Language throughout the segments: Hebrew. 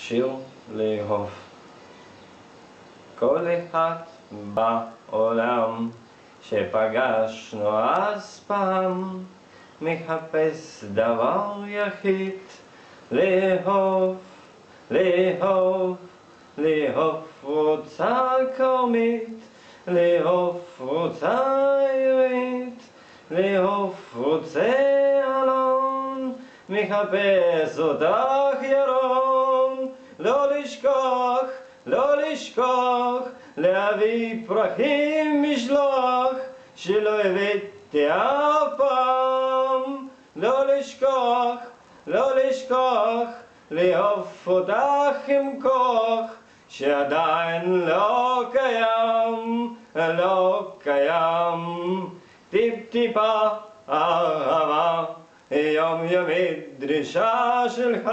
שיר לאהוב. כל אחד בעולם שפגשנו אז פעם מחפש דבר יחיד, לאהוב, לאהוב, לאהוב רוצה קרמית, לאהוב רוצה עברית, לאהוב רוצה אלון, מחפש אותך ירון. לא לשכוח, לא לשכוח, להביא פרחים משלוח, שלא הבאתי אף פעם. לא לשכוח, לא לשכוח, לאהוב אותך עם כוח, שעדיין לא קיים, לא קיים. טיפ-טיפה אהבה, יומיומית דרישה שלך,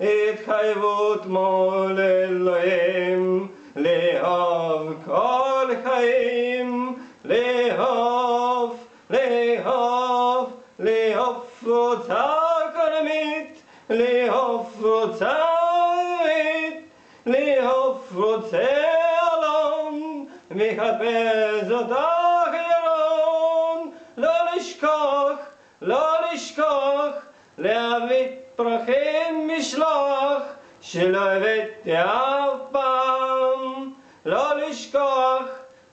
התחייבות מול אלוהים, לאהוב כל חיים, לאהוב, לאהוב, לאהוב רוצה קרמית, לאהוב רוצה עברית, לאהוב רוצה אלון, מחפש אותך ירון. לא לשכוח, לא לשכוח, להביא פרחים משלוח, שלא הבאתי אף פעם. לא לשכוח,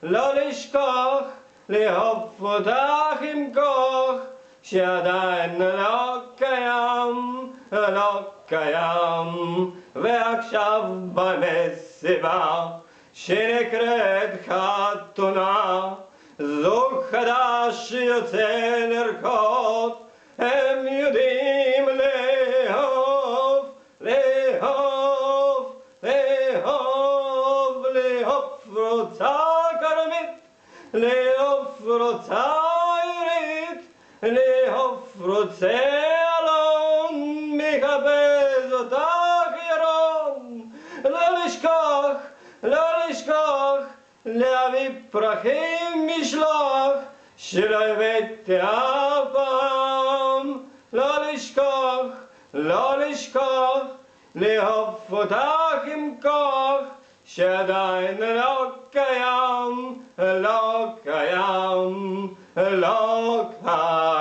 לא לשכוח, לאהוב אותך עם כוח, שעדיין לא קיים, לא קיים. ועכשיו במסיבה שנקראת חתונה, זוג חדש יוצא לרקוד, הם יודעים לאהוב, לאהוב, לאהוב, לאהוב רוצה קרמית, לאהוב רוצה עברית, לאהוב רוצה אלון, מחפש אותך ירון. לא לשכוח, לא לשכוח, להביא פרחים משלוח, שלא הבאתי אף פעם. לא לשכוח, לא לשכוח, לאהוב אותך עם כוח, שעדיין לא קיים, לא קיים, לא קיים.